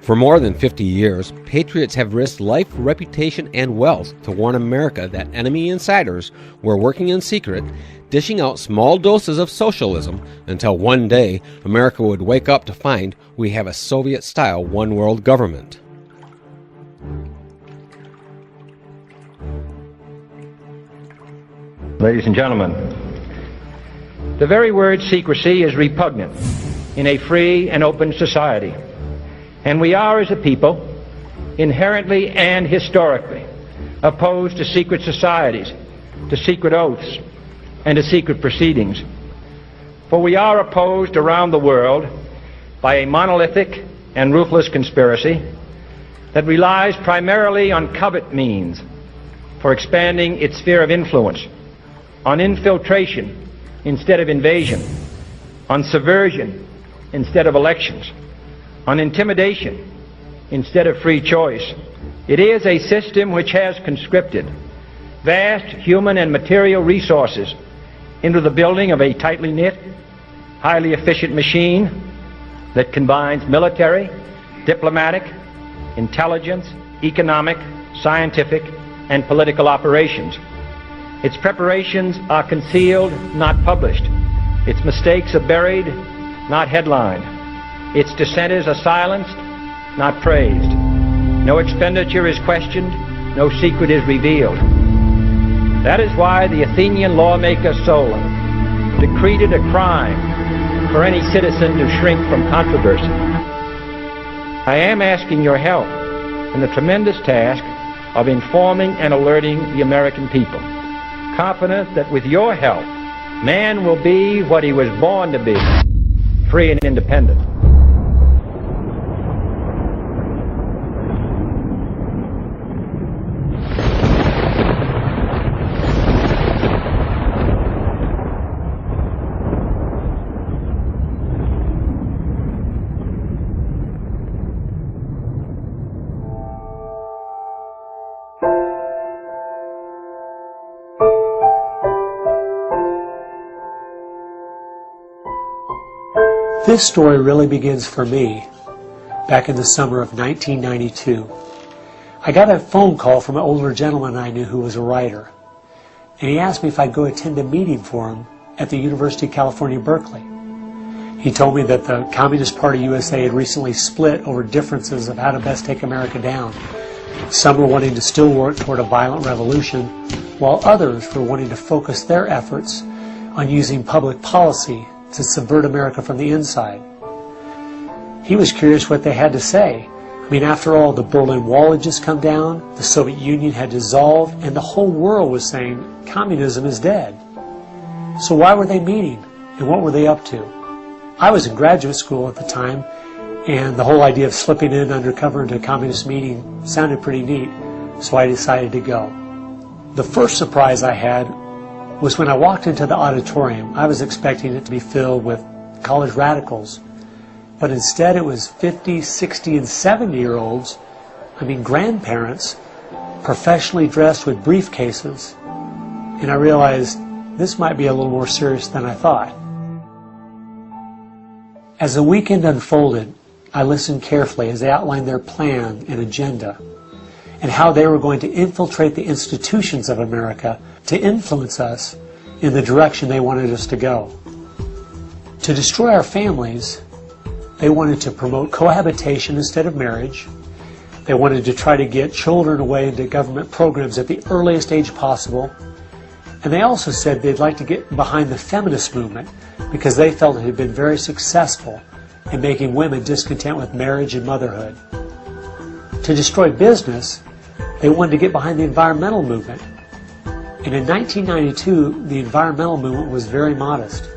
For more than 50 years, patriots have risked life, reputation, and wealth to warn America that enemy insiders were working in secret, dishing out small doses of socialism until one day America would wake up to find we have a Soviet-style one-world government. Ladies and gentlemen, the very word secrecy is repugnant in a free and open society. And we are, as a people, inherently and historically opposed to secret societies, to secret oaths, and to secret proceedings. For we are opposed around the world by a monolithic and ruthless conspiracy that relies primarily on covert means for expanding its sphere of influence, on infiltration instead of invasion, on subversion instead of elections, on intimidation instead of free choice. It is a system which has conscripted vast human and material resources into the building of a tightly knit, highly efficient machine that combines military, diplomatic, intelligence, economic, scientific, and political operations. Its preparations are concealed, not published. Its mistakes are buried, not headlined. Its dissenters are silenced, not praised. No expenditure is questioned, no secret is revealed. That is why the Athenian lawmaker Solon decreed a crime for any citizen to shrink from controversy. I am asking your help in the tremendous task of informing and alerting the American people, confident that with your help, man will be what he was born to be, free and independent. This story really begins for me back in the summer of 1992. I got a phone call from an older gentleman I knew who was a writer, and he asked me if I'd go attend a meeting for him at the University of California, Berkeley. He told me that the Communist Party USA had recently split over differences of how to best take America down. Some were wanting to still work toward a violent revolution, while others were wanting to focus their efforts on using public policy to subvert America from the inside. He was curious what they had to say. I mean, after all, the Berlin Wall had just come down, the Soviet Union had dissolved, and the whole world was saying communism is dead. So why were they meeting, and what were they up to? I was in graduate school at the time, and the whole idea of slipping in undercover into a communist meeting sounded pretty neat, so I decided to go. The first surprise I had was when I walked into the auditorium. I was expecting it to be filled with college radicals, but instead it was 50, 60, and 70-year-olds, grandparents, professionally dressed with briefcases, and I realized this might be a little more serious than I thought. As the weekend unfolded, I listened carefully as they outlined their plan and agenda, and how they were going to infiltrate the institutions of America to influence us in the direction they wanted us to go. To destroy our families, they wanted to promote cohabitation instead of marriage. They wanted to try to get children away into government programs at the earliest age possible. And they also said they'd like to get behind the feminist movement because they felt it had been very successful in making women discontent with marriage and motherhood. To destroy business, they wanted to get behind the environmental movement. And in 1992, the environmental movement was very modest,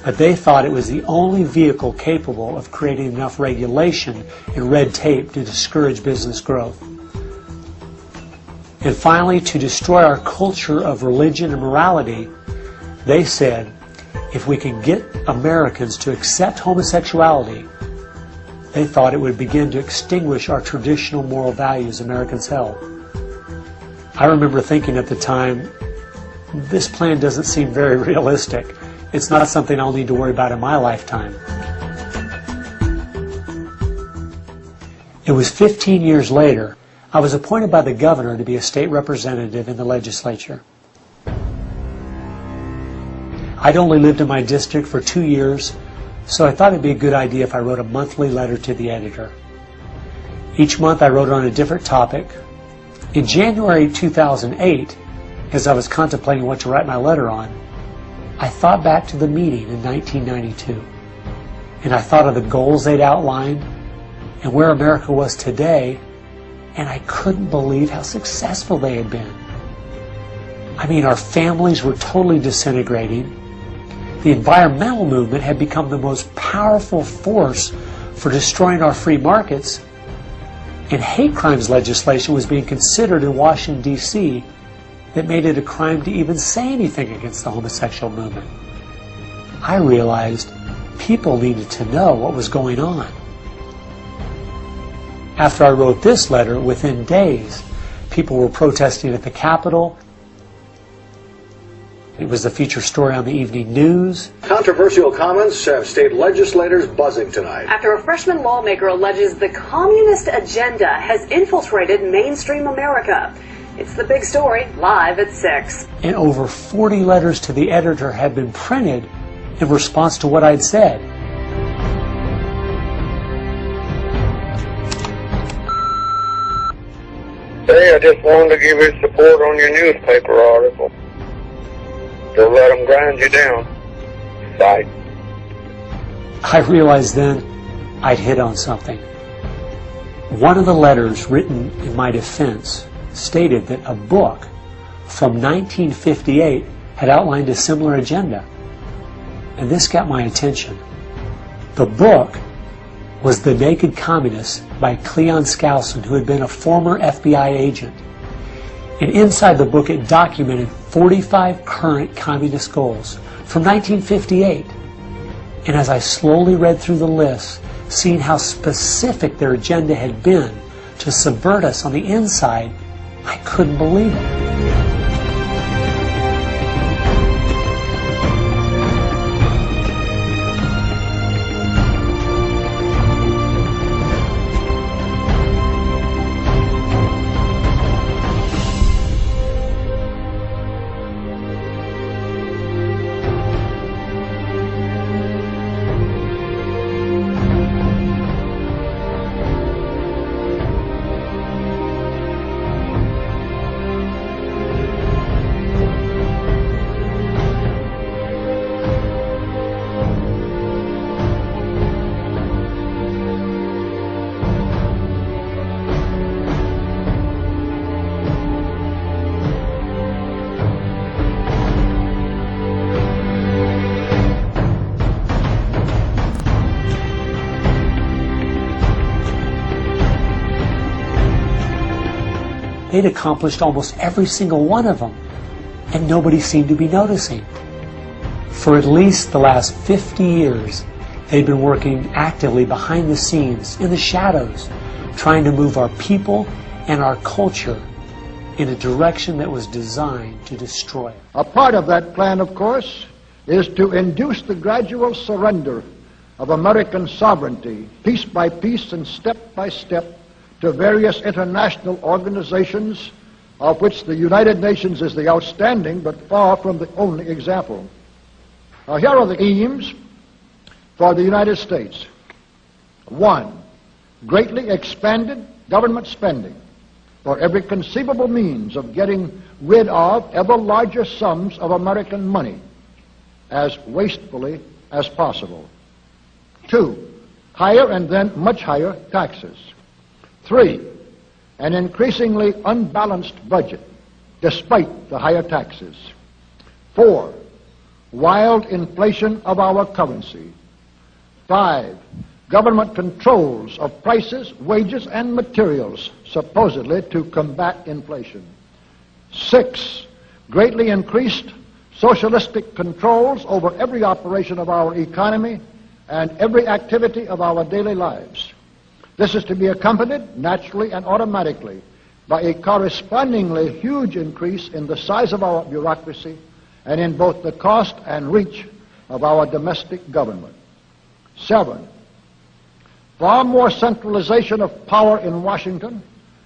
but they thought it was the only vehicle capable of creating enough regulation and red tape to discourage business growth. And finally, to destroy our culture of religion and morality, they said, if we can get Americans to accept homosexuality, they thought it would begin to extinguish our traditional moral values Americans held. I remember thinking at the time, this plan doesn't seem very realistic. It's not something I'll need to worry about in my lifetime. It was 15 years later, I was appointed by the governor to be a state representative in the legislature. I'd only lived in my district for 2 years, so I thought it'd be a good idea if I wrote a monthly letter to the editor. Each month I wrote on a different topic. In January 2008, as I was contemplating what to write my letter on, I thought back to the meeting in 1992, and I thought of the goals they'd outlined and where America was today, and I couldn't believe how successful they had been. I mean, our families were totally disintegrating. The environmental movement had become the most powerful force for destroying our free markets, and hate crimes legislation was being considered in Washington, D.C. that made it a crime to even say anything against the homosexual movement. I realized people needed to know what was going on. After I wrote this letter, within days, people were protesting at the Capitol. It was the feature story on the evening news. Controversial comments have state legislators buzzing tonight. After a freshman lawmaker alleges the communist agenda has infiltrated mainstream America. It's the big story, live at 6. And over 40 letters to the editor had been printed in response to what I'd said. Hey, I just wanted to give you support on your newspaper article. Don't let them grind you down. Bye. I realized then I'd hit on something. One of the letters written in my defense stated that a book from 1958 had outlined a similar agenda. And this got my attention. The book was The Naked Communists by Cleon Skousen, who had been a former FBI agent. And inside the book it documented 45 current communist goals from 1958. And as I slowly read through the list, seeing how specific their agenda had been to subvert us on the inside, I couldn't believe it. They'd accomplished almost every single one of them, and nobody seemed to be noticing. For at least the last 50 years, they'd been working actively behind the scenes, in the shadows, trying to move our people and our culture in a direction that was designed to destroy it. A part of that plan, of course, is to induce the gradual surrender of American sovereignty, piece by piece and step by step, to various international organizations, of which the United Nations is the outstanding but far from the only example. Now, here are the aims for the United States. 1, greatly expanded government spending for every conceivable means of getting rid of ever larger sums of American money as wastefully as possible. 2, higher and then much higher taxes. 3, an increasingly unbalanced budget, despite the higher taxes. 4, wild inflation of our currency. 5, government controls of prices, wages, and materials, supposedly to combat inflation. 6, greatly increased socialistic controls over every operation of our economy and every activity of our daily lives. This is to be accompanied, naturally and automatically, by a correspondingly huge increase in the size of our bureaucracy and in both the cost and reach of our domestic government. 7, far more centralization of power in Washington,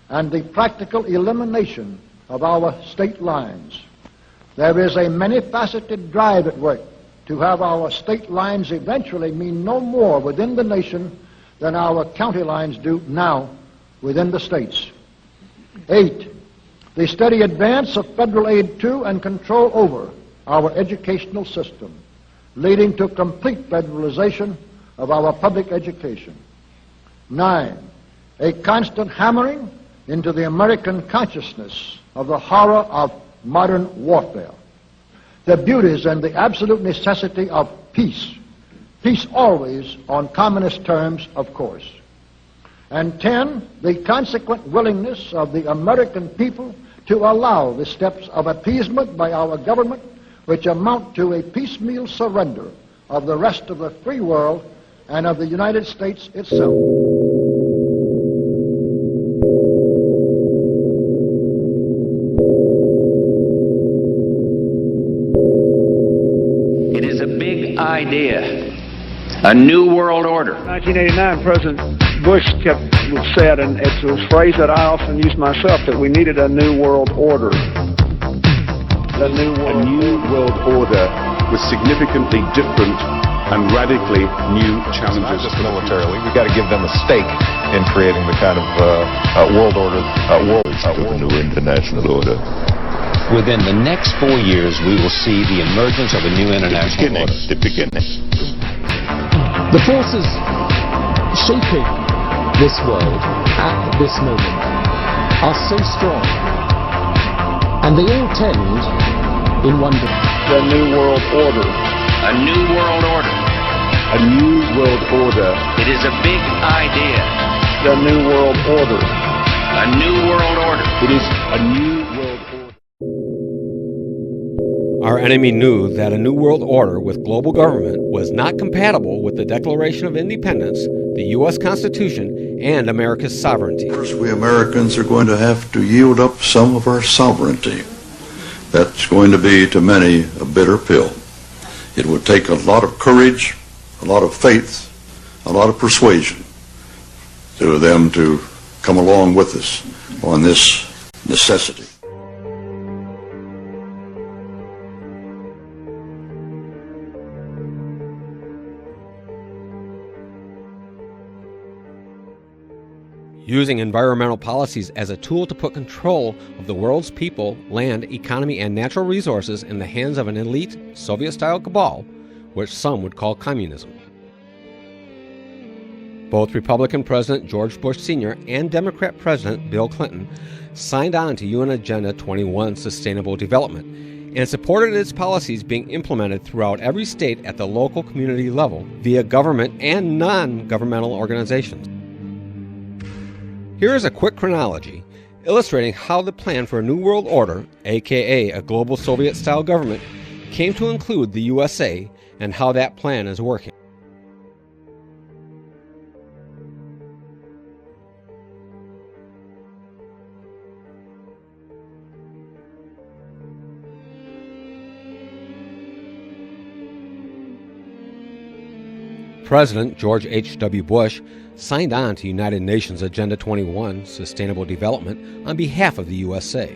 and the practical elimination of our state lines. There is a many-faceted drive at work to have our state lines eventually mean no more within the nation than our county lines do now within the states. 8, the steady advance of federal aid to and control over our educational system, leading to complete federalization of our public education. 9, a constant hammering into the American consciousness of the horror of modern warfare, the beauties and the absolute necessity of peace, peace always on communist terms, of course. And 10, the consequent willingness of the American people to allow the steps of appeasement by our government which amount to a piecemeal surrender of the rest of the free world and of the United States itself. It is a big idea, a new world order. 1989, President Bush said, and it's a phrase that I often use myself, that we needed a new world order. A new world order with significantly different and radically new challenges. Not just militarily, we've got to give them a stake in creating the kind of world order, a new international order. Within the next 4 years, we will see the emergence of a new international order. The beginning. The forces shaping this world at this moment are so strong, and they all tend in one direction. The new world order. A new world order. A new world order. It is a big idea. The new world order. A new world order. It is a new world order. Our enemy knew that a new world order with global government was not compatible with the Declaration of Independence, the U.S. Constitution, and America's sovereignty. First, we Americans are going to have to yield up some of our sovereignty. That's going to be, to many, a bitter pill. It would take a lot of courage, a lot of faith, a lot of persuasion to them to come along with us on this necessity. Using environmental policies as a tool to put control of the world's people, land, economy, and natural resources in the hands of an elite Soviet-style cabal, which some would call communism. Both Republican President George Bush Sr. and Democrat President Bill Clinton signed on to UN Agenda 21 Sustainable Development and supported its policies being implemented throughout every state at the local community level via government and non-governmental organizations. Here is a quick chronology illustrating how the plan for a New World Order, aka a global Soviet-style government, came to include the USA and how that plan is working. President George H.W. Bush signed on to United Nations Agenda 21 Sustainable Development on behalf of the USA.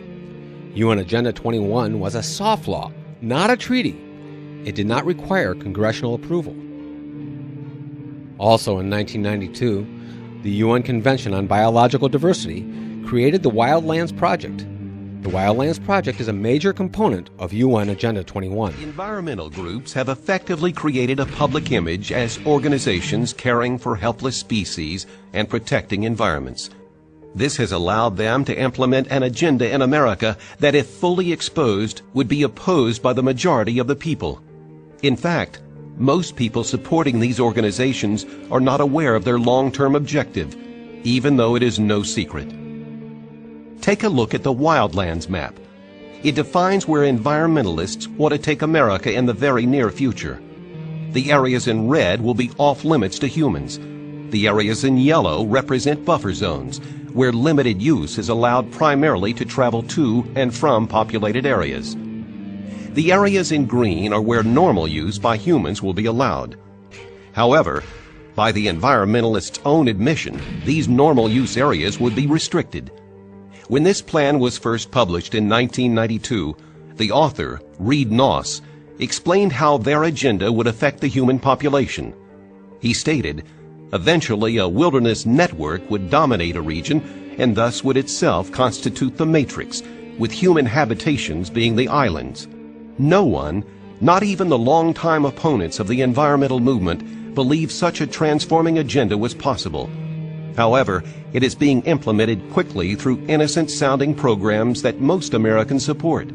UN Agenda 21 was a soft law, not a treaty. It did not require congressional approval. Also in 1992, the UN Convention on Biological Diversity created the Wildlands Project. The Wildlands Project is a major component of UN Agenda 21. Environmental groups have effectively created a public image as organizations caring for helpless species and protecting environments. This has allowed them to implement an agenda in America that, if fully exposed, would be opposed by the majority of the people. In fact, most people supporting these organizations are not aware of their long-term objective, even though it is no secret. Take a look at the Wildlands map. It defines where environmentalists want to take America in the very near future. The areas in red will be off limits to humans. The areas in yellow represent buffer zones, where limited use is allowed primarily to travel to and from populated areas. The areas in green are where normal use by humans will be allowed. However, By the environmentalists' own admission, these normal use areas would be restricted. When this plan was first published in 1992, the author, Reed Noss, explained how their agenda would affect the human population. He stated, eventually a wilderness network would dominate a region and thus would itself constitute the matrix, with human habitations being the islands. No one, not even the longtime opponents of the environmental movement, believed such a transforming agenda was possible. However, it is being implemented quickly through innocent-sounding programs that most Americans support.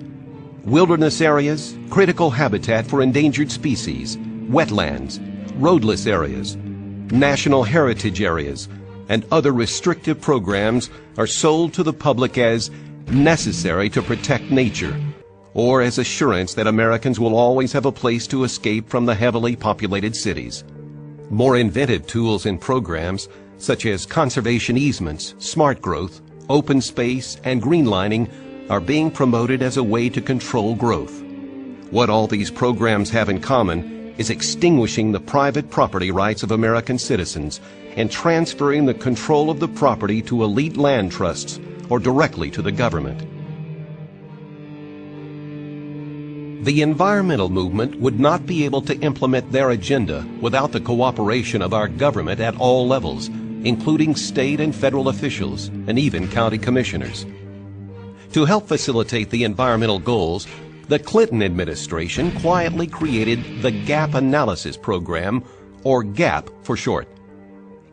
Wilderness areas, critical habitat for endangered species, wetlands, roadless areas, national heritage areas, and other restrictive programs are sold to the public as necessary to protect nature, or as assurance that Americans will always have a place to escape from the heavily populated cities. More inventive tools and programs, such as conservation easements, smart growth, open space, and greenlining, are being promoted as a way to control growth. What all these programs have in common is extinguishing the private property rights of American citizens and transferring the control of the property to elite land trusts or directly to the government. The environmental movement would not be able to implement their agenda without the cooperation of our government at all levels, including state and federal officials and even county commissioners. To help facilitate the environmental goals, the Clinton administration quietly created the Gap Analysis Program, or GAP for short.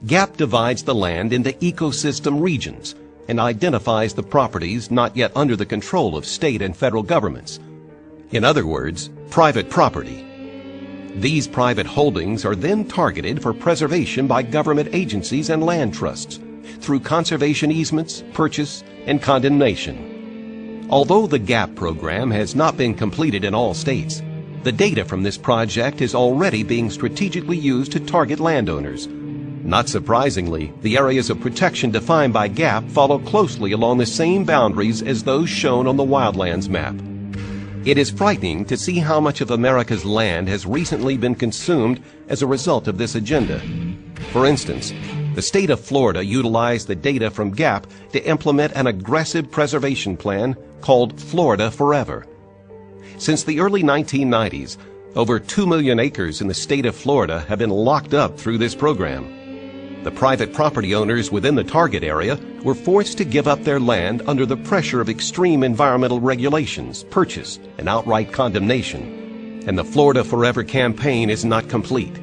GAP divides the land into ecosystem regions and identifies the properties not yet under the control of state and federal governments. In other words, private property. These private holdings are then targeted for preservation by government agencies and land trusts through conservation easements, purchase, and condemnation. Although the GAP program has not been completed in all states, the data from this project is already being strategically used to target landowners. Not surprisingly, the areas of protection defined by GAP follow closely along the same boundaries as those shown on the Wildlands map. It is frightening to see how much of America's land has recently been consumed as a result of this agenda. For instance, the state of Florida utilized the data from GAP to implement an aggressive preservation plan called Florida Forever. Since the early 1990s, over 2 million acres in the state of Florida have been locked up through this program. The private property owners within the target area were forced to give up their land under the pressure of extreme environmental regulations, purchase, and outright condemnation. And the Florida Forever campaign is not complete.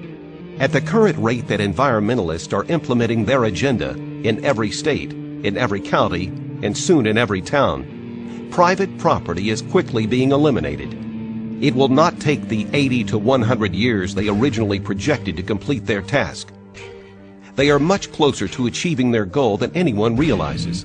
At the current rate that environmentalists are implementing their agenda in every state, in every county, and soon in every town, private property is quickly being eliminated. It will not take the 80 to 100 years they originally projected to complete their task. They are much closer to achieving their goal than anyone realizes.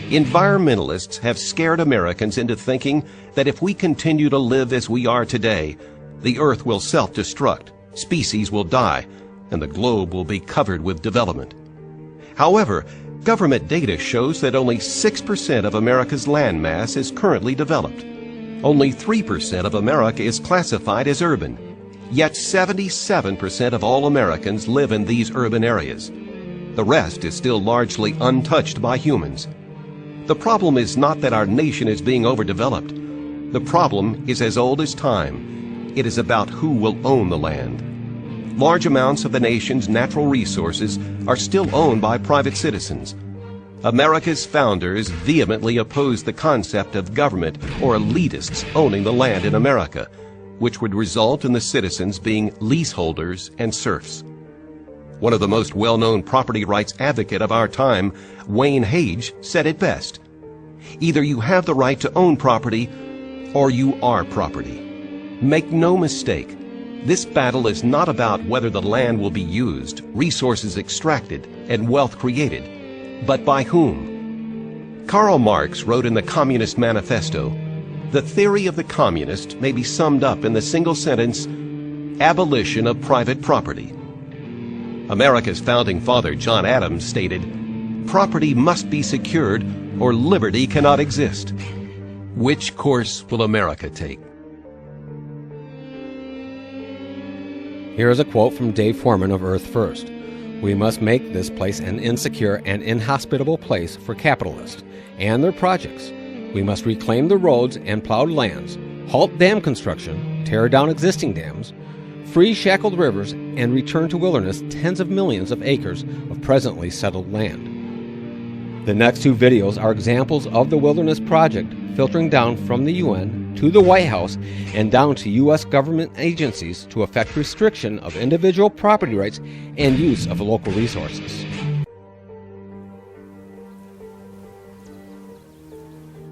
Environmentalists have scared Americans into thinking that if we continue to live as we are today, the earth will self-destruct, species will die, and the globe will be covered with development. However, government data shows that only 6% of America's landmass is currently developed. Only 3% of America is classified as urban. Yet 77% of all Americans live in these urban areas. The rest is still largely untouched by humans. The problem is not that our nation is being overdeveloped. The problem is as old as time. It is about who will own the land. Large amounts of the nation's natural resources are still owned by private citizens. America's founders vehemently opposed the concept of government or elitists owning the land in America, which would result in the citizens being leaseholders and serfs. One of the most well-known property rights advocate of our time, Wayne Hage, said it best. Either you have the right to own property, or you are property. Make no mistake, this battle is not about whether the land will be used, resources extracted, and wealth created, but by whom. Karl Marx wrote in the Communist Manifesto, "The theory of the communist may be summed up in the single sentence, abolition of private property." America's founding father, John Adams, stated, "Property must be secured or liberty cannot exist." Which course will America take? Here is a quote from Dave Foreman of Earth First. We must make this place an insecure and inhospitable place for capitalists and their projects. We must reclaim the roads and plowed lands, halt dam construction, tear down existing dams, free shackled rivers, and return to wilderness tens of millions of acres of presently settled land. The next two videos are examples of the Wilderness Project filtering down from the UN to the White House and down to U.S. government agencies to effect restriction of individual property rights and use of local resources.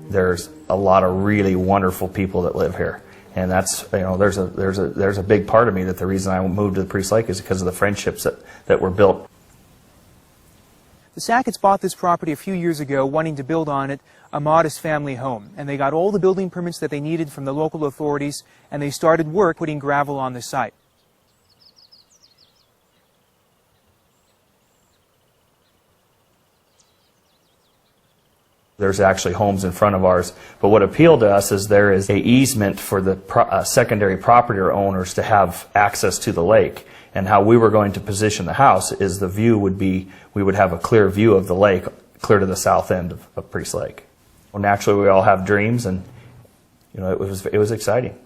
There's a lot of really wonderful people that live here. And that's, you know, there's a big part of me that the reason I moved to the Priest Lake is because of the friendships that were built. The Sacketts bought this property a few years ago, wanting to build on it a modest family home. And they got all the building permits that they needed from the local authorities, and they started work putting gravel on the site. There's actually homes in front of ours, but what appealed to us is there is an easement for the secondary property owners to have access to the lake. And how we were going to position the house is the view would be, we would have a clear view of the lake, clear to the south end of Priest Lake. Well, naturally, we all have dreams, and you know, it was exciting.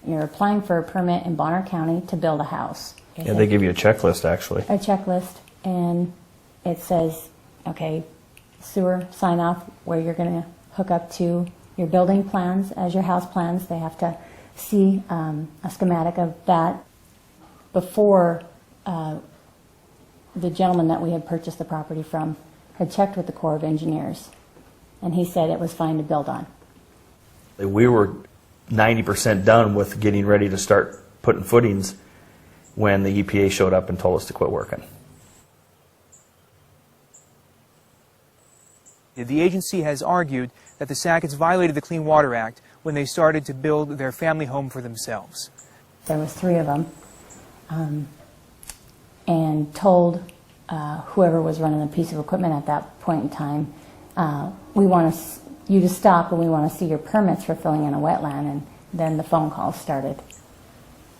You're applying for a permit in Bonner County to build a house. Yeah, they give you a checklist, actually. A checklist, and it says, okay, sewer sign off where you're going to hook up to your building plans as your house plans. They have to see a schematic of that. Before the gentleman that we had purchased the property from had checked with the Corps of Engineers, and he said it was fine to build on. We were 90% done with getting ready to start putting footings when the EPA showed up and told us to quit working. The agency has argued that the Sacketts violated the Clean Water Act when they started to build their family home for themselves. There was 3 of them. And told whoever was running the piece of equipment at that point in time, we want you to stop and we want to see your permits for filling in a wetland. And then the phone calls started.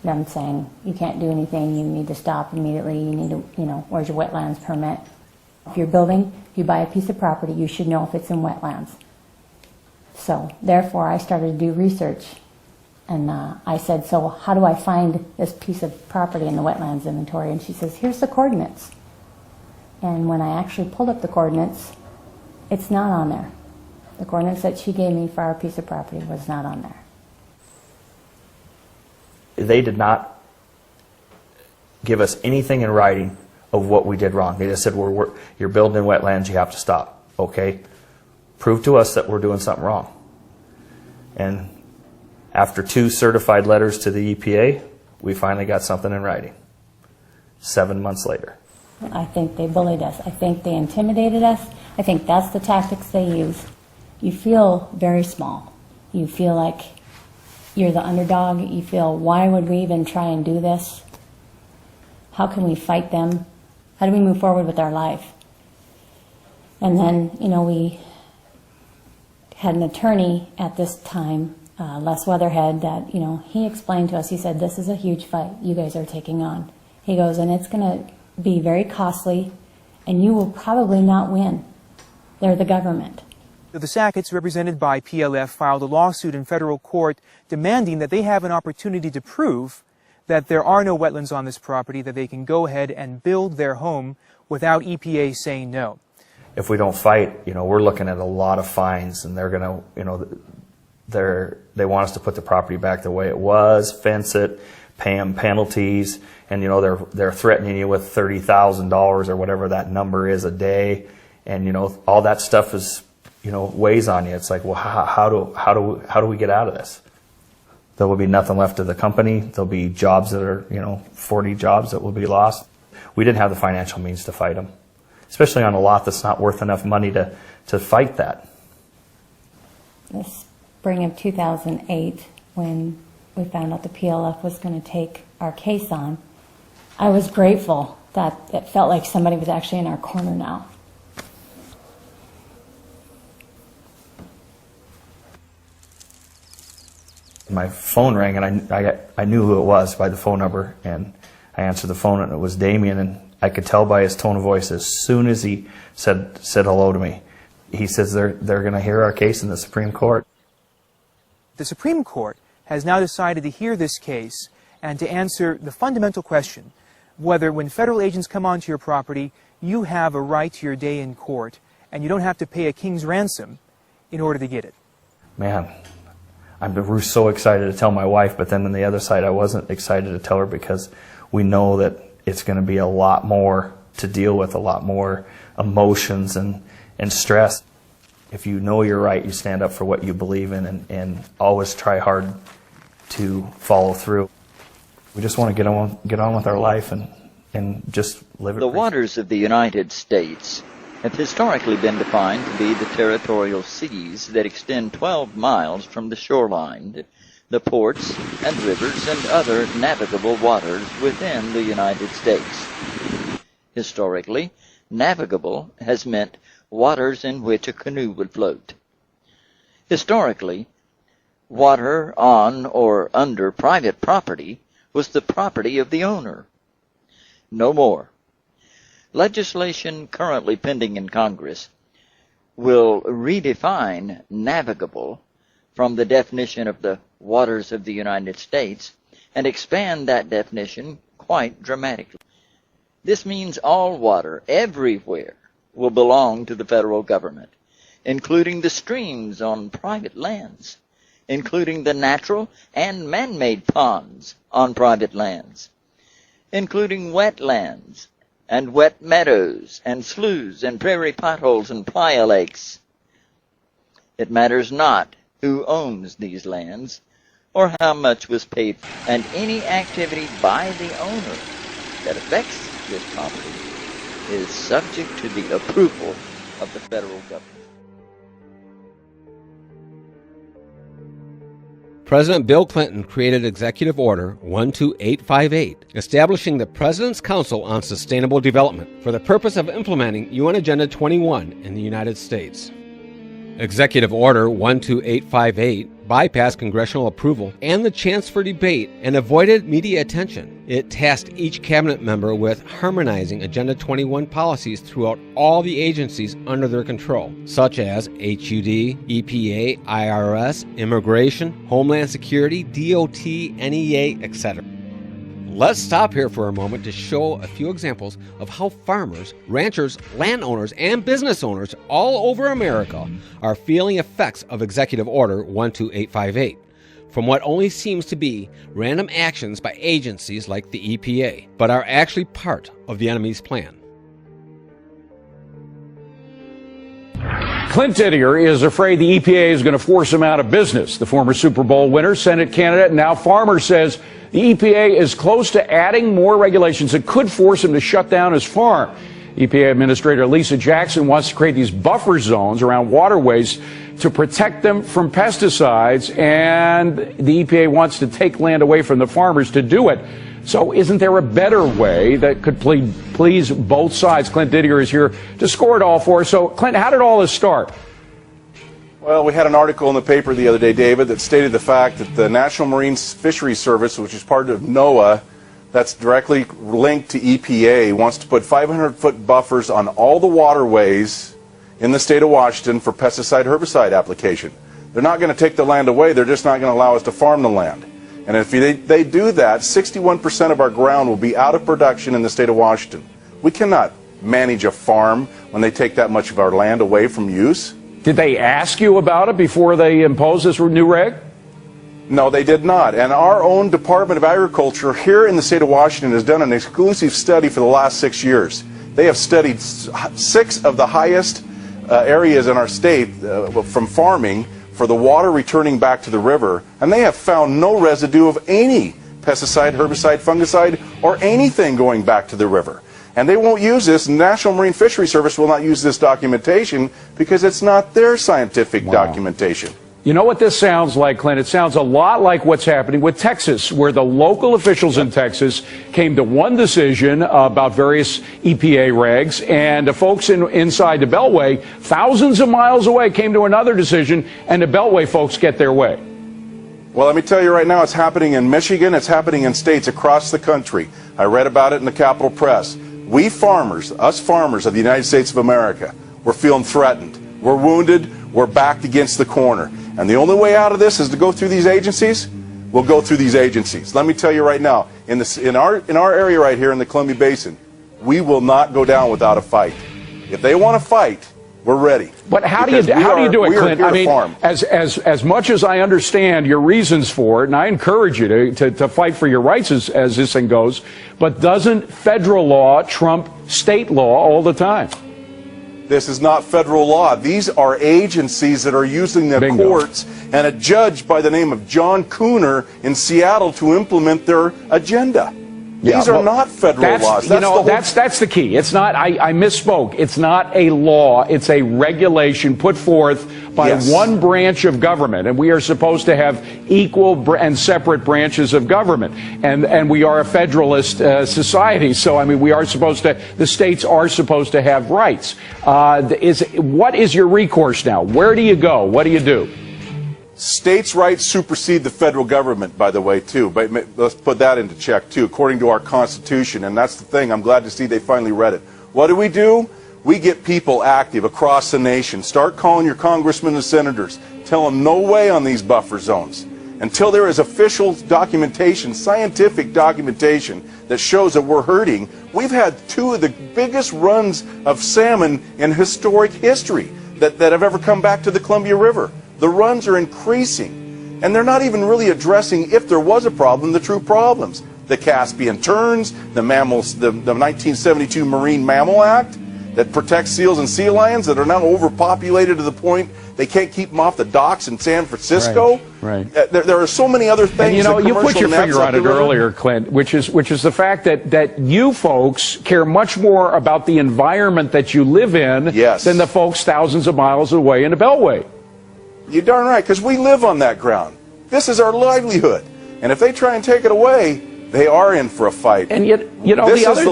Them saying, you can't do anything, you need to stop immediately, you need to, you know, where's your wetlands permit? If you're building, if you buy a piece of property, you should know if it's in wetlands. So, therefore, I started to do research. And I said, so how do I find this piece of property in the wetlands inventory? And she says, here's the coordinates. And when I actually pulled up the coordinates, it's not on there. The coordinates that she gave me for our piece of property was not on there. They did not give us anything in writing of what we did wrong. They just said, you're building in wetlands, you have to stop. Okay, prove to us that we're doing something wrong. And after 2 certified letters to the EPA, we finally got something in writing. 7 months later. I think they bullied us. I think they intimidated us. I think that's the tactics they use. You feel very small. You feel like you're the underdog. You feel, why would we even try and do this? How can we fight them? How do we move forward with our life? And then, you know, we had an attorney at this time, Les Weatherhead, that, you know, he explained to us, he said, this is a huge fight you guys are taking on. He goes, and it's going to be very costly, and you will probably not win. They're the government. The Sacketts, represented by PLF, filed a lawsuit in federal court demanding that they have an opportunity to prove that there are no wetlands on this property, that they can go ahead and build their home without EPA saying no. If we don't fight, you know, we're looking at a lot of fines, and they're going to, you know, they want us to put the property back the way it was, fence it, pay them penalties, and you know they're threatening you with $30,000 or whatever that number is a day, and you know all that stuff is, you know, weighs on you. It's like, well, how do we get out of this? There will be nothing left of the company. There'll be jobs that are, you know, 40 jobs that will be lost. We didn't have the financial means to fight them, especially on a lot that's not worth enough money to fight that. This spring of 2008, when we found out the PLF was going to take our case on, I was grateful that it felt like somebody was actually in our corner now. My phone rang, and I knew who it was by the phone number, and I answered the phone, and it was Damien, and I could tell by his tone of voice as soon as he said hello to me. He says they're going to hear our case in the Supreme Court. The Supreme Court has now decided to hear this case and to answer the fundamental question whether when federal agents come onto your property, you have a right to your day in court and you don't have to pay a king's ransom in order to get it. Man, we're so excited to tell my wife, but then on the other side I wasn't excited to tell her because we know that it's going to be a lot more to deal with, a lot more emotions and stress. If you know you're right, you stand up for what you believe in and always try hard to follow through. We just want to get on with our life and just live it. The waters of the United States have historically been defined to be the territorial seas that extend 12 miles from the shoreline, the ports and rivers and other navigable waters within the United States. Historically, navigable has meant waters in which a canoe would float. Historically, water on or under private property was the property of the owner. No more. Legislation currently pending in Congress will redefine navigable from the definition of the waters of the United States and expand that definition quite dramatically. This means all water everywhere will belong to the federal government, including the streams on private lands, including the natural and man-made ponds on private lands, including wetlands and wet meadows and sloughs and prairie potholes and playa lakes. It matters not who owns these lands or how much was paid for, and any activity by the owner that affects this property is subject to the approval of the federal government. President Bill Clinton created Executive Order 12858, establishing the President's Council on Sustainable Development for the purpose of implementing UN Agenda 21 in the United States. Executive Order 12858 bypassed congressional approval and the chance for debate and avoided media attention. It tasked each cabinet member with harmonizing Agenda 21 policies throughout all the agencies under their control, such as HUD, EPA, IRS, Immigration, Homeland Security, DOT, NEA, etc. Let's stop here for a moment to show a few examples of how farmers, ranchers, landowners, and business owners all over America are feeling effects of Executive Order 12858 from what only seems to be random actions by agencies like the EPA, but are actually part of the enemy's plan. Clint Didier is afraid the EPA is going to force him out of business. The former Super Bowl winner, Senate candidate, and now farmer says the EPA is close to adding more regulations that could force him to shut down his farm. EPA Administrator Lisa Jackson wants to create these buffer zones around waterways to protect them from pesticides, and the EPA wants to take land away from the farmers to do it. So isn't there a better way that could please both sides? Clint Didier is here to score it all for us. So, Clint, how did all this start? Well, we had an article in the paper the other day, David, that stated the fact that the National Marine Fisheries Service, which is part of NOAA, that's directly linked to EPA, wants to put 500-foot buffers on all the waterways in the state of Washington for pesticide-herbicide application. They're not going to take the land away. They're just not going to allow us to farm the land. And if they do that, 61% of our ground will be out of production in the state of Washington. We cannot manage a farm when they take that much of our land away from use. Did they ask you about it before they imposed this new reg? No, they did not. And our own Department of Agriculture here in the state of Washington has done an exclusive study for the last 6 years. They have studied 6 of the highest areas in our state from farming for the water returning back to the river, and they have found no residue of any pesticide, herbicide, fungicide, or anything going back to the river. And they won't use this. The National Marine Fisheries Service will not use this documentation because it's not their scientific documentation. You know what this sounds like, Clint? It sounds a lot like what's happening with Texas, where the local officials in Texas came to one decision about various EPA regs, and the folks inside the Beltway, thousands of miles away, came to another decision, and the Beltway folks get their way. Well, let me tell you right now, it's happening in Michigan. It's happening in states across the country. I read about it in the Capitol Press. We farmers, us farmers of the United States of America, we're feeling threatened. We're wounded. We're backed against the corner. And the only way out of this is to go through these agencies. We'll go through these agencies. Let me tell you right now, in our area right here in the Columbia Basin, we will not go down without a fight. If they want to fight, we're ready. But how do you do it, Clint? I mean, as much as I understand your reasons for it, and I encourage you to fight for your rights as this thing goes, but doesn't federal law trump state law all the time? This is not federal law. These are agencies that are using the courts and a judge by the name of John Cooner in Seattle to implement their agenda. These are not federal laws. That's the key. It's not, I misspoke. It's not a law. It's a regulation put forth by one branch of government. And we are supposed to have equal and separate branches of government. And we are a federalist society. So, I mean, the states are supposed to have rights. What is your recourse now? Where do you go? What do you do? States' rights supersede the federal government, by the way, too. But let's put that into check, too, according to our Constitution. And that's the thing. I'm glad to see they finally read it. What do? We get people active across the nation. Start calling your congressmen and senators. Tell them no way on these buffer zones. Until there is official documentation, scientific documentation, that shows that we're hurting. We've had two of the biggest runs of salmon in historic history that have ever come back to the Columbia River. The runs are increasing, and they're not even really addressing, if there was a problem, the true problems. The Caspian terns, the mammals, the 1972 Marine Mammal Act that protects seals and sea lions that are now overpopulated to the point they can't keep them off the docks in San Francisco. Right. There are so many other things. And you put your finger on it earlier, Clint, which is the fact that you folks care much more about the environment that you live in than the folks thousands of miles away in the Beltway. You're darn right, because we live on that ground. This is our livelihood. And if they try and take it away, they are in for a fight. And yet, this is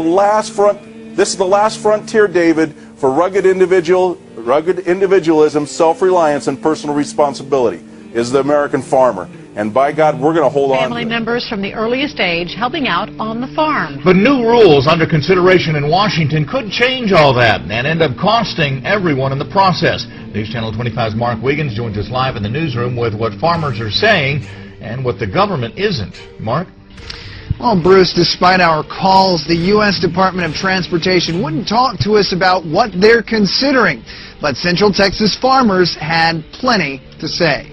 the last frontier, David, for rugged individualism, self-reliance, and personal responsibility is the American farmer. And by God, we're going to hold on. Family members from the earliest age helping out on the farm. But new rules under consideration in Washington could change all that and end up costing everyone in the process. News Channel 25's Mark Wiggins joins us live in the newsroom with what farmers are saying and what the government isn't. Mark? Well, Bruce, despite our calls, the U.S. Department of Transportation wouldn't talk to us about what they're considering. But Central Texas farmers had plenty to say.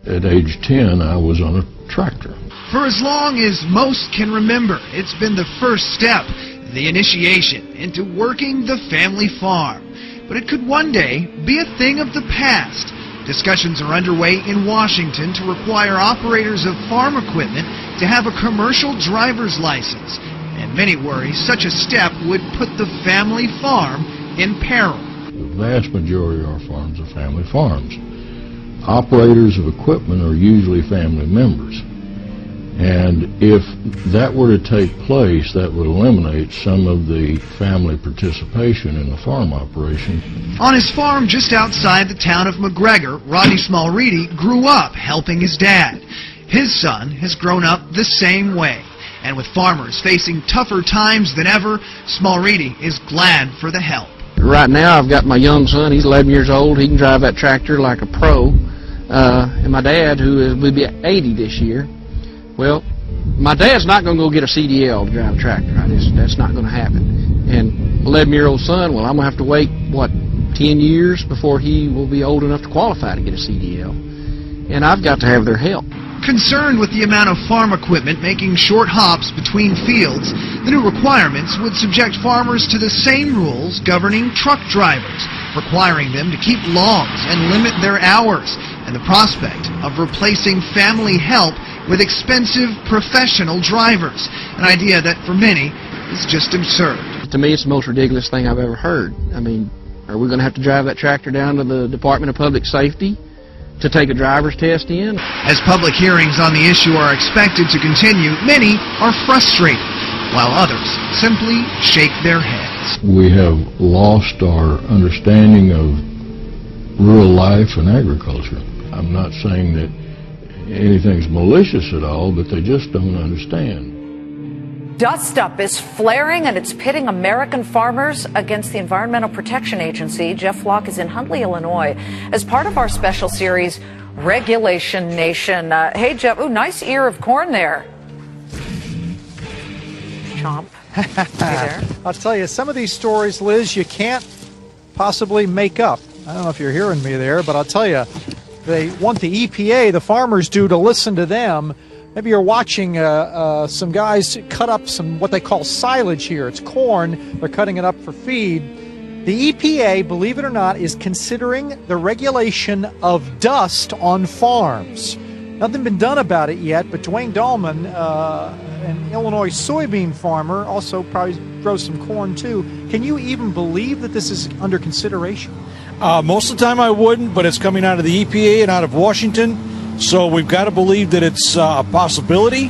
At age 10, I was on a tractor. For as long as most can remember, it's been the first step, the initiation into working the family farm. But it could one day be a thing of the past. Discussions are underway in Washington to require operators of farm equipment to have a commercial driver's license. And many worry such a step would put the family farm in peril. The vast majority of our farms are family farms. Operators of equipment are usually family members. And if that were to take place, that would eliminate some of the family participation in the farm operation. On his farm just outside the town of McGregor, Rodney Smallreedy grew up helping his dad. His son has grown up the same way. And with farmers facing tougher times than ever, Smallreedy is glad for the help. Right now I've got my young son, he's 11 years old, he can drive that tractor like a pro. And my dad, who will be 80 this year, well, my dad's not going to go get a CDL to drive a tractor. That's not going to happen. And 11-year-old son, well, I'm going to have to wait, 10 years before he will be old enough to qualify to get a CDL. And I've got to have their help. Concerned with the amount of farm equipment making short hops between fields, the new requirements would subject farmers to the same rules governing truck drivers, requiring them to keep logs and limit their hours, and the prospect of replacing family help with expensive professional drivers, an idea that for many is just absurd. To me, it's the most ridiculous thing I've ever heard. I mean, are we going to have to drive that tractor down to the Department of Public Safety to take a driver's test in? As public hearings on the issue are expected to continue, many are frustrated, while others simply shake their heads. We have lost our understanding of rural life and agriculture. I'm not saying that anything's malicious at all, but they just don't understand. Dust up is flaring, and it's pitting American farmers against the Environmental Protection Agency. Jeff Flock is in Huntley, Illinois, as part of our special series, Regulation Nation. Hey, Jeff. Ooh, nice ear of corn there. Chomp. Hey there. I'll tell you, some of these stories, Liz, you can't possibly make up. I don't know if you're hearing me there, but I'll tell you, they want the EPA, the farmers do, to listen to them. Maybe you're watching some guys cut up some what they call silage here. It's corn. They're cutting it up for feed. The EPA, believe it or not, is considering the regulation of dust on farms. Nothing been done about it yet, but Dwayne Dahlman, an Illinois soybean farmer, also probably grows some corn too. Can you even believe that this is under consideration? Most of the time I wouldn't, but it's coming out of the EPA and out of Washington. So we've got to believe that it's a possibility.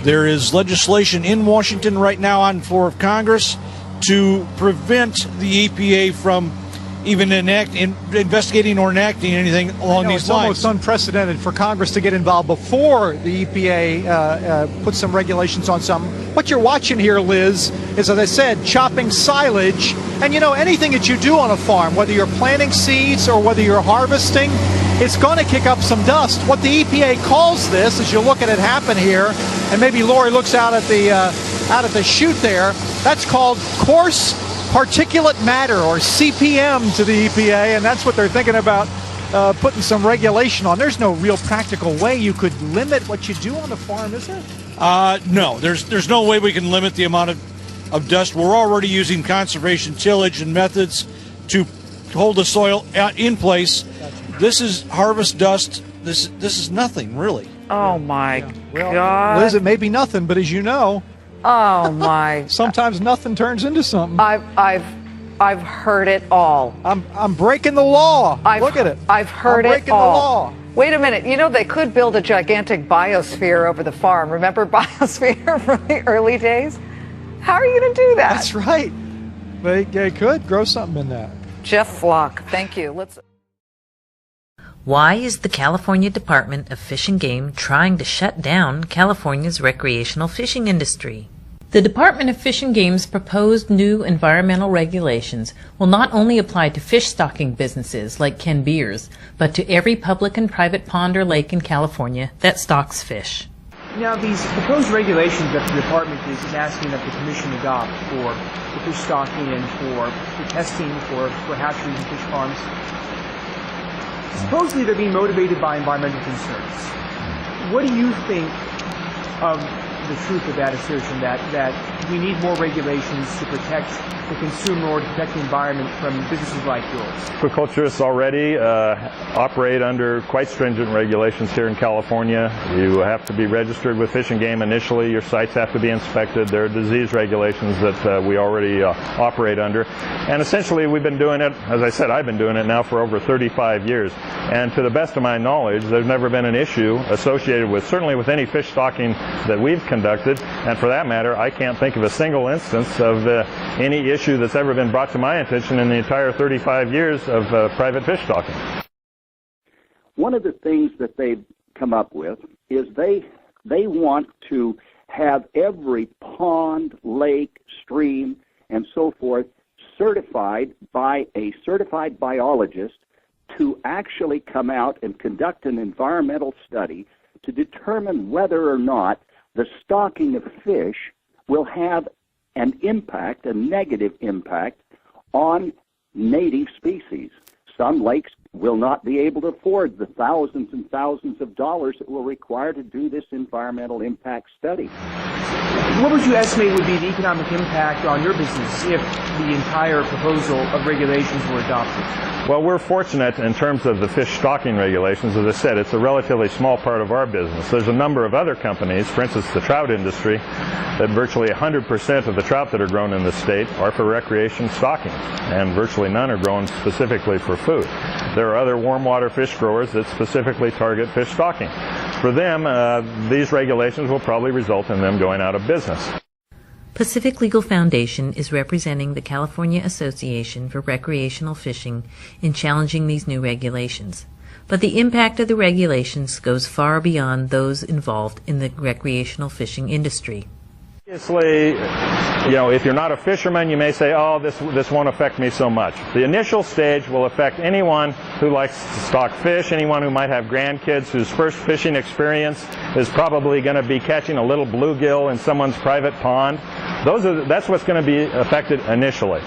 There is legislation in Washington right now on the floor of Congress to prevent the EPA from even investigating or enacting anything along these lines. It's almost unprecedented for Congress to get involved before the EPA puts some regulations on something. What you're watching here, Liz, is, as I said, chopping silage. And, you know, anything that you do on a farm, whether you're planting seeds or whether you're harvesting, it's going to kick up some dust. What the EPA calls this, as you look at it happen here, and maybe Lori looks out at the chute there, that's called coarse particulate matter, or CPM, to the EPA, and that's what they're thinking about putting some regulation on. There's no real practical way you could limit what you do on the farm, is there? No, there's no way we can limit the amount of dust. We're already using conservation tillage and methods to hold the soil in place. This is harvest dust. This is nothing, really. Oh, my God. Liz, it may be nothing, but as you know, oh my! sometimes nothing turns into something. I've heard it all. I'm breaking the law. Look at it. I've heard I'm it breaking all. the law. Wait a minute. You know, they could build a gigantic biosphere over the farm. Remember biosphere from the early days? How are you going to do that? That's right. They could grow something in that. Jeff Flock, thank you. Why is the California Department of Fish and Game trying to shut down California's recreational fishing industry? The Department of Fish and Game's proposed new environmental regulations will not only apply to fish stocking businesses like Ken Beers, but to every public and private pond or lake in California that stocks fish. Now, these proposed regulations that the department is asking that the commission adopt for fish stocking and for testing for hatcheries and fish farms, supposedly they're being motivated by environmental concerns. What do you think of the truth of that assertion, that we need more regulations to protect the consumer or to protect the environment from businesses like yours? Aquaculturists already operate under quite stringent regulations here in California. You have to be registered with Fish and Game initially. Your sites have to be inspected. There are disease regulations that we already operate under. And essentially we've been doing it, as I said, I've been doing it now for over 35 years. And to the best of my knowledge, there's never been an issue associated with, certainly with any fish stocking that we've conducted. And for that matter, I can't think of a single instance of any issue that's ever been brought to my attention in the entire 35 years of private fish stocking. One of the things that they've come up with is they want to have every pond, lake, stream, and so forth certified by a certified biologist to actually come out and conduct an environmental study to determine whether or not the stocking of fish will have an impact, a negative impact, on native species. Some lakes will not be able to afford the thousands and thousands of dollars it will require to do this environmental impact study. What would you estimate would be the economic impact on your business if the entire proposal of regulations were adopted? Well, we're fortunate in terms of the fish stocking regulations. As I said, it's a relatively small part of our business. There's a number of other companies, for instance, the trout industry, that virtually 100% of the trout that are grown in the state are for recreation stocking, and virtually none are grown specifically for food. There are other warm water fish growers that specifically target fish stocking. For them, these regulations will probably result in them going out of business. Pacific Legal Foundation is representing the California Association for Recreational Fishing in challenging these new regulations. But the impact of the regulations goes far beyond those involved in the recreational fishing industry. Obviously, if you're not a fisherman, you may say, oh, this won't affect me so much. The initial stage will affect anyone who likes to stock fish, anyone who might have grandkids whose first fishing experience is probably going to be catching a little bluegill in someone's private pond. That's what's going to be affected initially.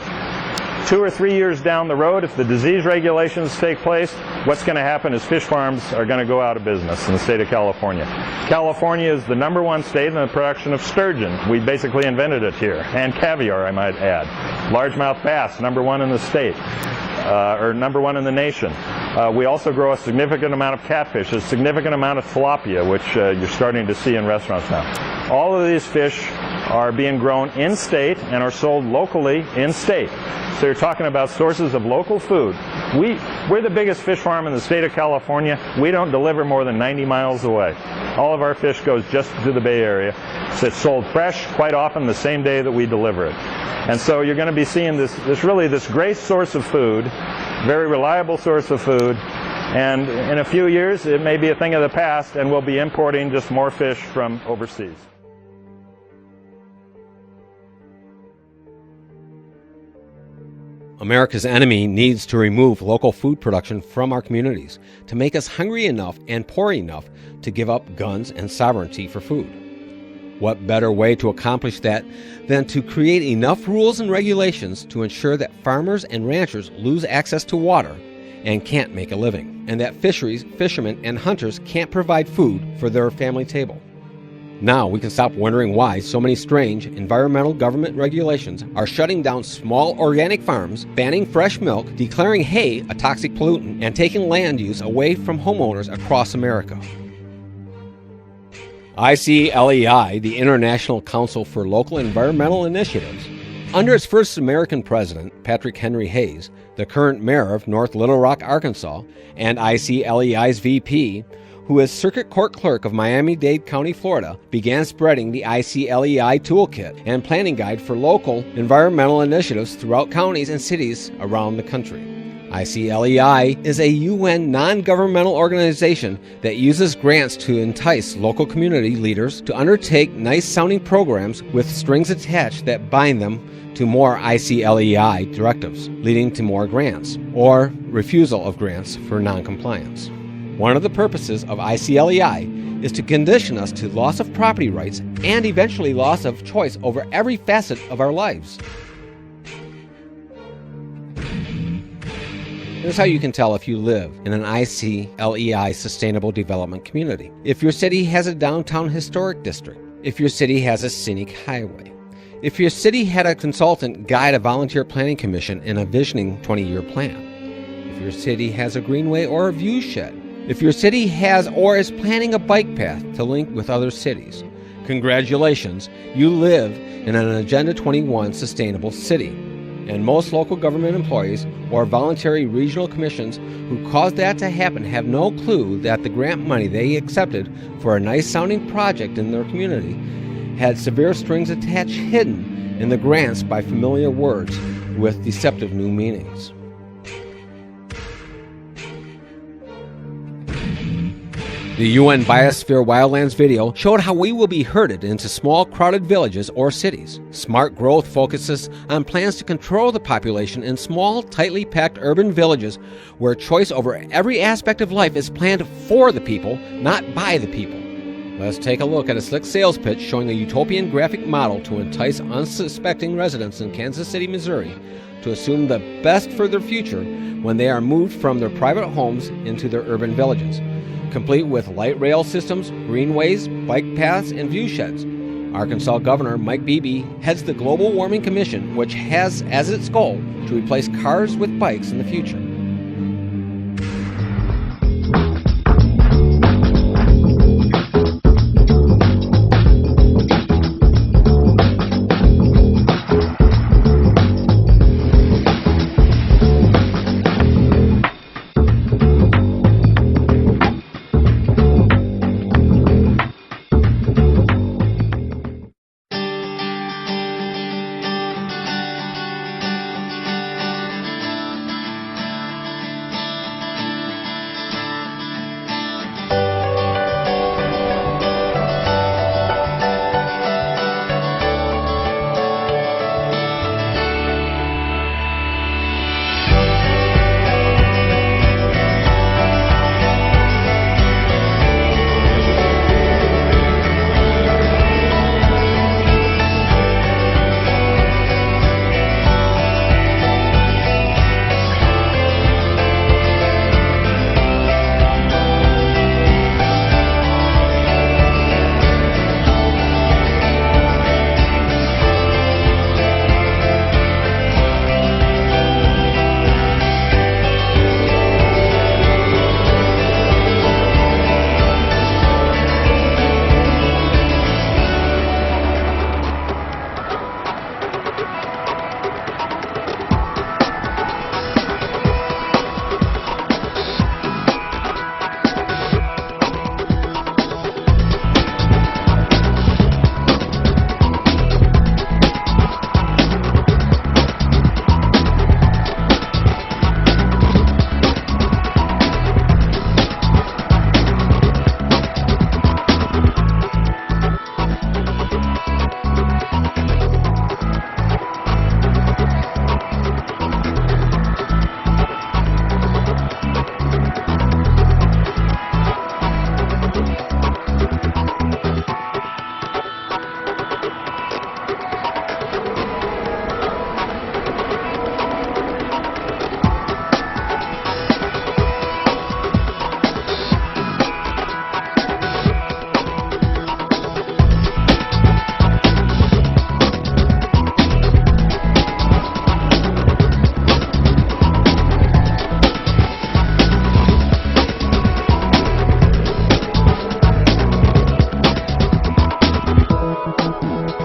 2 or 3 years down the road, if the disease regulations take place, what's going to happen is fish farms are going to go out of business in the state of California. California is the #1 state in the production of sturgeon. We basically invented it here. And caviar, I might add. Largemouth bass, #1 in the state, or #1 in the nation. We also grow a significant amount of catfish, a significant amount of tilapia, which you're starting to see in restaurants now. All of these fish are being grown in-state and are sold locally in-state. So you're talking about sources of local food. We're the biggest fish farm in the state of California. We don't deliver more than 90 miles away. All of our fish goes just to the Bay Area. So it's sold fresh, quite often the same day that we deliver it. And so you're going to be seeing this great source of food, very reliable source of food, and in a few years it may be a thing of the past and we'll be importing just more fish from overseas. America's enemy needs to remove local food production from our communities to make us hungry enough and poor enough to give up guns and sovereignty for food. What better way to accomplish that than to create enough rules and regulations to ensure that farmers and ranchers lose access to water and can't make a living, and that fisheries, fishermen, and hunters can't provide food for their family table. Now we can stop wondering why so many strange environmental government regulations are shutting down small organic farms, banning fresh milk, declaring hay a toxic pollutant, and taking land use away from homeowners across America. ICLEI, the International Council for Local Environmental Initiatives, under its first American president, Patrick Henry Hayes, the current mayor of North Little Rock, Arkansas, and ICLEI's VP, who is Circuit Court Clerk of Miami-Dade County, Florida, began spreading the ICLEI Toolkit and Planning Guide for local environmental initiatives throughout counties and cities around the country. ICLEI is a UN non-governmental organization that uses grants to entice local community leaders to undertake nice-sounding programs with strings attached that bind them to more ICLEI directives, leading to more grants, or refusal of grants for non-compliance. One of the purposes of ICLEI is to condition us to loss of property rights and eventually loss of choice over every facet of our lives. Here's how you can tell if you live in an ICLEI Sustainable Development community. If your city has a downtown historic district. If your city has a scenic highway. If your city had a consultant guide a volunteer planning commission in a visioning 20-year plan. If your city has a greenway or a view shed. If your city has or is planning a bike path to link with other cities. Congratulations, you live in an Agenda 21 sustainable city. And most local government employees or voluntary regional commissions who caused that to happen have no clue that the grant money they accepted for a nice-sounding project in their community had severe strings attached hidden in the grants by familiar words with deceptive new meanings. The UN Biosphere Wildlands video showed how we will be herded into small, crowded villages or cities. Smart growth focuses on plans to control the population in small, tightly packed urban villages where choice over every aspect of life is planned for the people, not by the people. Let's take a look at a slick sales pitch showing a utopian graphic model to entice unsuspecting residents in Kansas City, Missouri to assume the best for their future when they are moved from their private homes into their urban villages, complete with light rail systems, greenways, bike paths, and view sheds. Arkansas Governor Mike Beebe heads the Global Warming Commission, which has as its goal to replace cars with bikes in the future.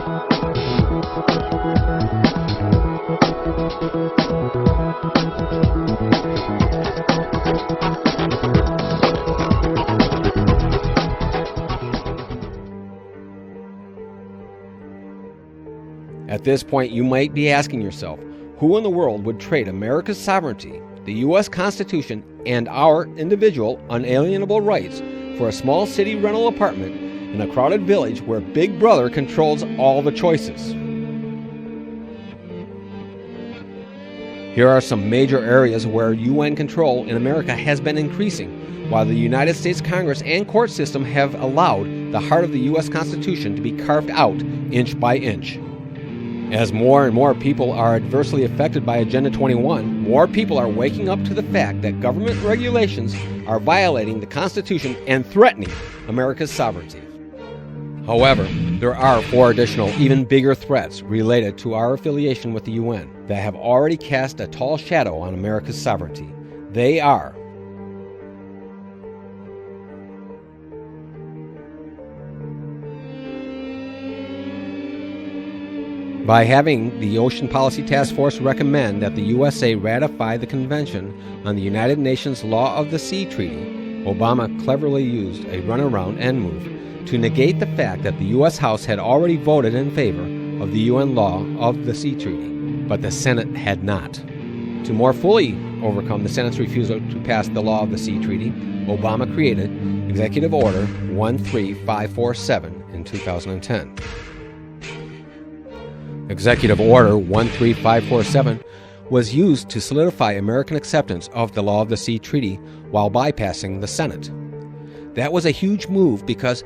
At this point, you might be asking yourself, who in the world would trade America's sovereignty, the U.S. Constitution, and our individual unalienable rights for a small city rental apartment in a crowded village where Big Brother controls all the choices? Here are some major areas where UN control in America has been increasing, while the United States Congress and court system have allowed the heart of the U.S. Constitution to be carved out inch by inch. As more and more people are adversely affected by Agenda 21, more people are waking up to the fact that government regulations are violating the Constitution and threatening America's sovereignty. However, there are 4 additional, even bigger threats related to our affiliation with the UN that have already cast a tall shadow on America's sovereignty. They are: by having the Ocean Policy Task Force recommend that the USA ratify the Convention on the United Nations Law of the Sea Treaty, Obama cleverly used a runaround end move to negate the fact that the U.S. House had already voted in favor of the UN Law of the Sea Treaty, but the Senate had not. To more fully overcome the Senate's refusal to pass the Law of the Sea Treaty, Obama created Executive Order 13547 in 2010. Executive Order 13547 was used to solidify American acceptance of the Law of the Sea Treaty while bypassing the Senate. That was a huge move because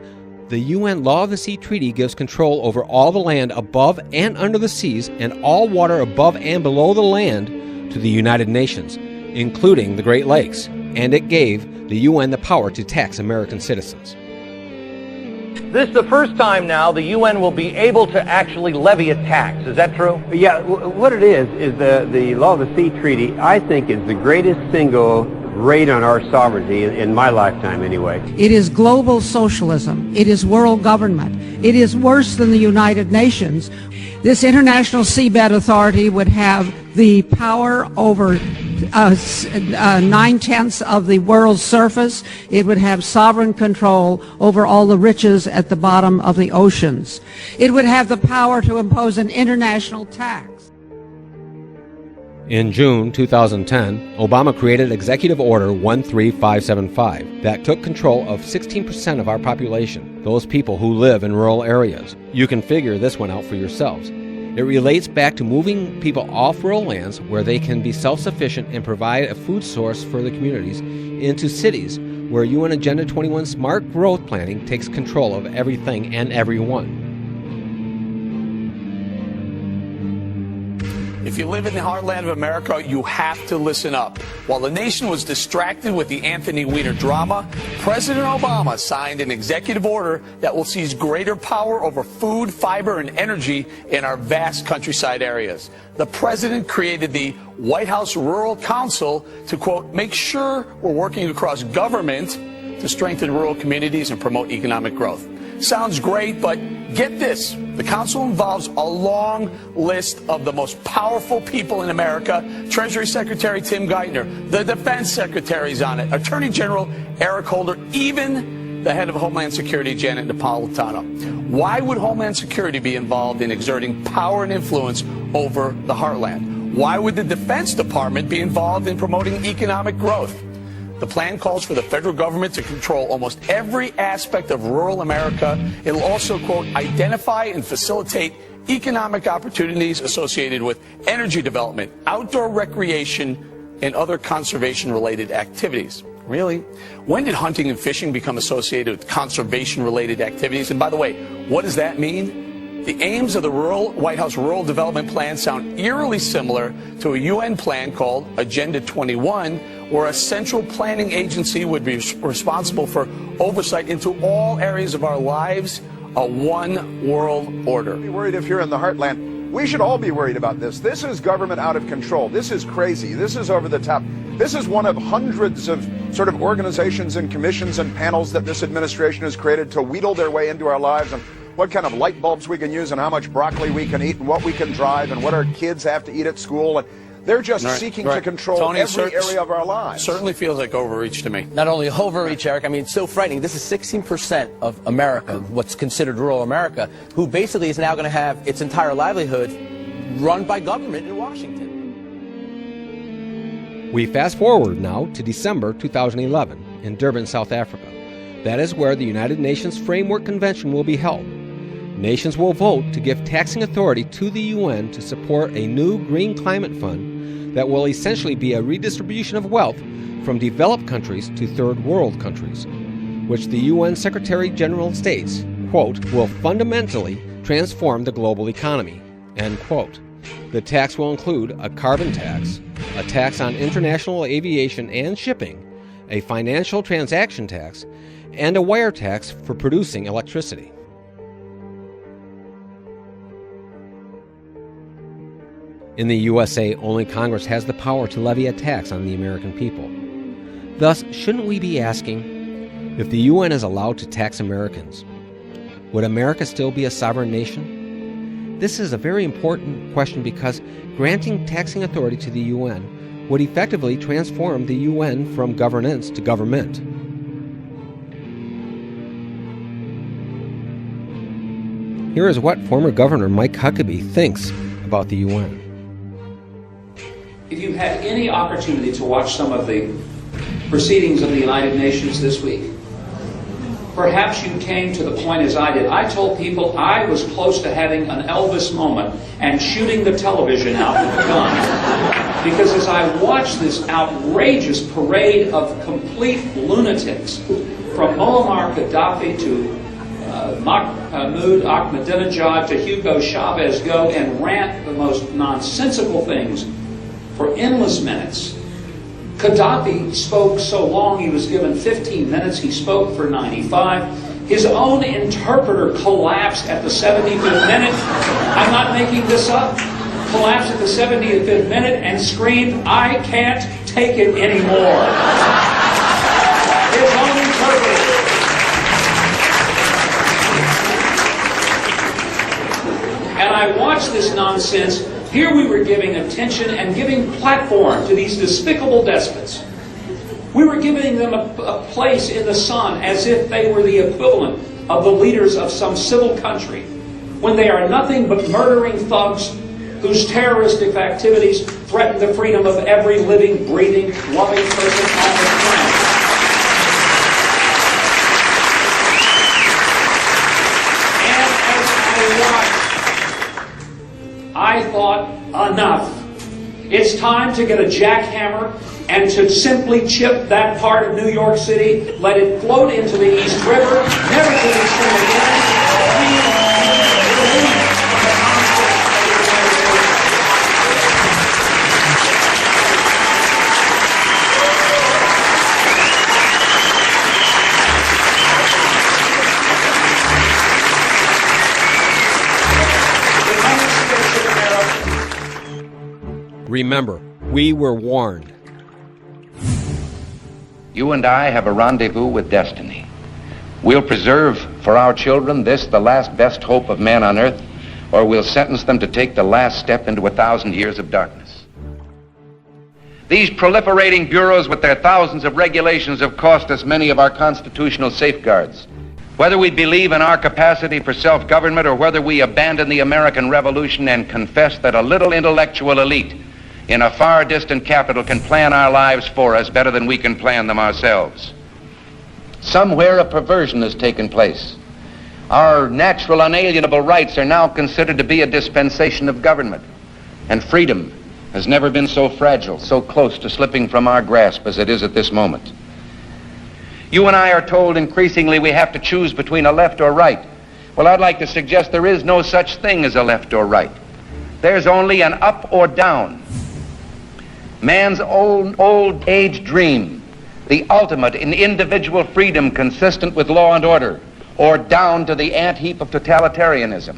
the UN Law of the Sea Treaty gives control over all the land above and under the seas and all water above and below the land to the United Nations, including the Great Lakes, and it gave the UN the power to tax American citizens. This is the first time now the UN will be able to actually levy a tax. Is that true? Yeah, what it is the Law of the Sea Treaty, I think, is the greatest single raid on our sovereignty in my lifetime anyway. It is global socialism. It is world government. It is worse than the United Nations. This International Seabed Authority would have the power over 9/10 of the world's surface. It would have sovereign control over all the riches at the bottom of the oceans. It would have the power to impose an international tax. In June 2010, Obama created Executive Order 13575 that took control of 16% of our population, those people who live in rural areas. You can figure this one out for yourselves. It relates back to moving people off rural lands where they can be self-sufficient and provide a food source for the communities into cities where UN Agenda 21 smart growth planning takes control of everything and everyone. If you live in the heartland of America, you have to listen up. While the nation was distracted with the Anthony Weiner drama, President Obama signed an executive order that will seize greater power over food, fiber, and energy in our vast countryside areas. The president created the White House Rural Council to, quote, make sure we're working across government to strengthen rural communities and promote economic growth. Sounds great, but get this. The council involves a long list of the most powerful people in America. Treasury Secretary Tim Geithner, the Defense Secretary's on it, Attorney General Eric Holder, even the head of Homeland Security, Janet Napolitano. Why would Homeland Security be involved in exerting power and influence over the heartland? Why would the Defense Department be involved in promoting economic growth? The plan calls for the federal government to control almost every aspect of rural America. It will also, quote, identify and facilitate economic opportunities associated with energy development, outdoor recreation, and other conservation-related activities. Really? When did hunting and fishing become associated with conservation-related activities? And by the way, what does that mean? The aims of the White House Rural Development Plan sound eerily similar to a UN plan called Agenda 21, where a central planning agency would be responsible for oversight into all areas of our lives, a one world order. Be worried if you're in the heartland. We should all be worried about this. This is government out of control. This is crazy. This is over the top. This is one of hundreds of sort of organizations and commissions and panels that this administration has created to wheedle their way into our lives. And what kind of light bulbs we can use and how much broccoli we can eat and what we can drive and what our kids have to eat at school. And they're just seeking to control Tony, every area of our lives. Certainly feels like overreach to me. Not only overreach, Eric, I mean, it's so frightening. This is 16% of America, what's considered rural America, who basically is now going to have its entire livelihood run by government in Washington. We fast forward now to December 2011 in Durban, South Africa. That is where the United Nations Framework Convention will be held. Nations will vote to give taxing authority to the UN to support a new green climate fund that will essentially be a redistribution of wealth from developed countries to third world countries, which the UN Secretary General states, quote, will fundamentally transform the global economy, end quote. The tax will include a carbon tax, a tax on international aviation and shipping, a financial transaction tax, and a wire tax for producing electricity. In the USA, only Congress has the power to levy a tax on the American people. Thus, shouldn't we be asking, if the UN is allowed to tax Americans, would America still be a sovereign nation? This is a very important question because granting taxing authority to the UN would effectively transform the UN from governance to government. Here is what former Governor Mike Huckabee thinks about the UN. If you had any opportunity to watch some of the proceedings of the United Nations this week, perhaps you came to the point as I did. I told people I was close to having an Elvis moment and shooting the television out with a gun. Because as I watched this outrageous parade of complete lunatics, from Muammar Gaddafi to Mahmoud Ahmadinejad to Hugo Chavez go and rant the most nonsensical things for endless minutes. Gaddafi spoke so long, he was given 15 minutes, he spoke for 95. His own interpreter collapsed at the 75th minute. I'm not making this up. Collapsed at the 75th minute and screamed, "I can't take it anymore." His own interpreter. And I watched this nonsense. Here we were giving attention and giving platform to these despicable despots. We were giving them a place in the sun as if they were the equivalent of the leaders of some civil country, when they are nothing but murdering thugs whose terroristic activities threaten the freedom of every living, breathing, loving person on this planet. And as I thought, enough. It's time to get a jackhammer and to simply chip that part of New York City, let it float into the East River, never to be seen again. Remember, we were warned. You and I have a rendezvous with destiny. We'll preserve for our children this, the last best hope of man on earth, or we'll sentence them to take the last step into 1,000 years of darkness. These proliferating bureaus with their thousands of regulations have cost us many of our constitutional safeguards. Whether we believe in our capacity for self-government or whether we abandon the American Revolution and confess that a little intellectual elite in a far distant capital can plan our lives for us better than we can plan them ourselves. Somewhere a perversion has taken place. Our natural unalienable rights are now considered to be a dispensation of government, and freedom has never been so fragile, so close to slipping from our grasp as it is at this moment. You and I are told increasingly we have to choose between a left or right. Well, I'd like to suggest there is no such thing as a left or right. There's only an up or down. Man's old age dream, the ultimate in individual freedom consistent with law and order, or down to the ant-heap of totalitarianism.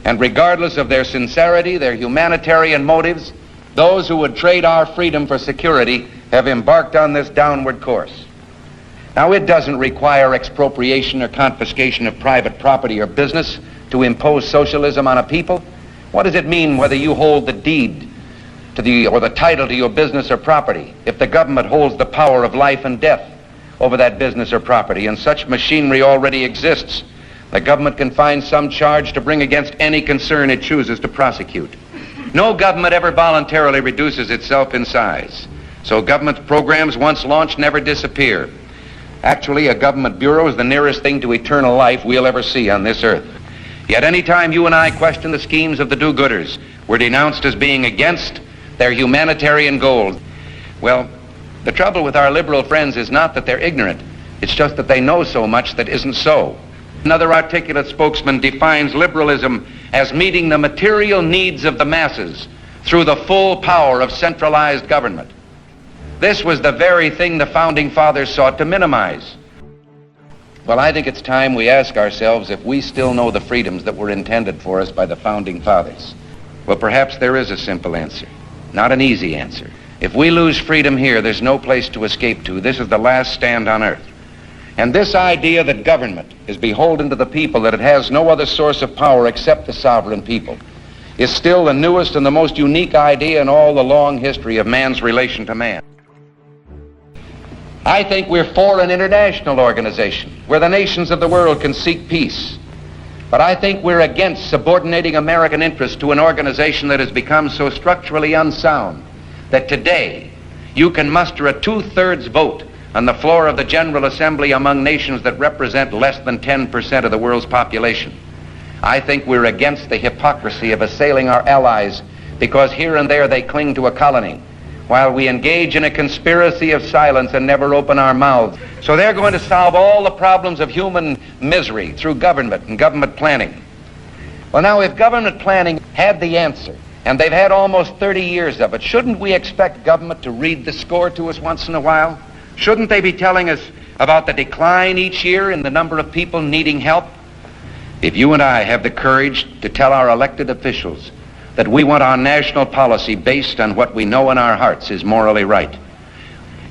And regardless of their sincerity, their humanitarian motives, those who would trade our freedom for security have embarked on this downward course. Now, it doesn't require expropriation or confiscation of private property or business to impose socialism on a people. What does it mean whether you hold the deed to or the title to your business or property if the government holds the power of life and death over that business or property? And such machinery already exists. The government can find some charge to bring against any concern it chooses to prosecute. No government ever voluntarily reduces itself in size. So government programs once launched never disappear. Actually, a government bureau is the nearest thing to eternal life we'll ever see on this earth. Yet any time you and I question the schemes of the do-gooders, we're denounced as being against their humanitarian goals. Well, the trouble with our liberal friends is not that they're ignorant. It's just that they know so much that isn't so. Another articulate spokesman defines liberalism as meeting the material needs of the masses through the full power of centralized government. This was the very thing the Founding Fathers sought to minimize. Well, I think it's time we ask ourselves if we still know the freedoms that were intended for us by the Founding Fathers. Well, perhaps there is a simple answer, not an easy answer. If we lose freedom here, there's no place to escape to. This is the last stand on earth. And this idea that government is beholden to the people, that it has no other source of power except the sovereign people, is still the newest and the most unique idea in all the long history of man's relation to man. I think we're for an international organization where the nations of the world can seek peace. But I think we're against subordinating American interests to an organization that has become so structurally unsound that today you can muster a 2/3 vote on the floor of the General Assembly among nations that represent less than 10% of the world's population. I think we're against the hypocrisy of assailing our allies because here and there they cling to a colony, while we engage in a conspiracy of silence and never open our mouths. So they're going to solve all the problems of human misery through government and government planning. Well, now, if government planning had the answer, and they've had almost 30 years of it, shouldn't we expect government to read the score to us once in a while? Shouldn't they be telling us about the decline each year in the number of people needing help? If you and I have the courage to tell our elected officials that we want our national policy based on what we know in our hearts is morally right.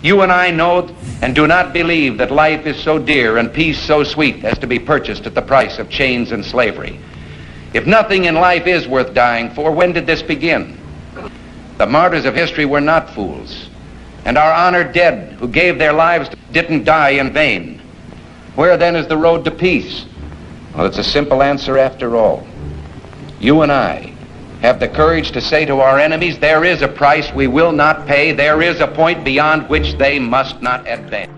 You and I know and do not believe that life is so dear and peace so sweet as to be purchased at the price of chains and slavery. If nothing in life is worth dying for, when did this begin? The martyrs of history were not fools, and our honored dead who gave their lives didn't die in vain. Where then is the road to peace? Well, it's a simple answer after all. You and I have the courage to say to our enemies, there is a price we will not pay, there is a point beyond which they must not advance.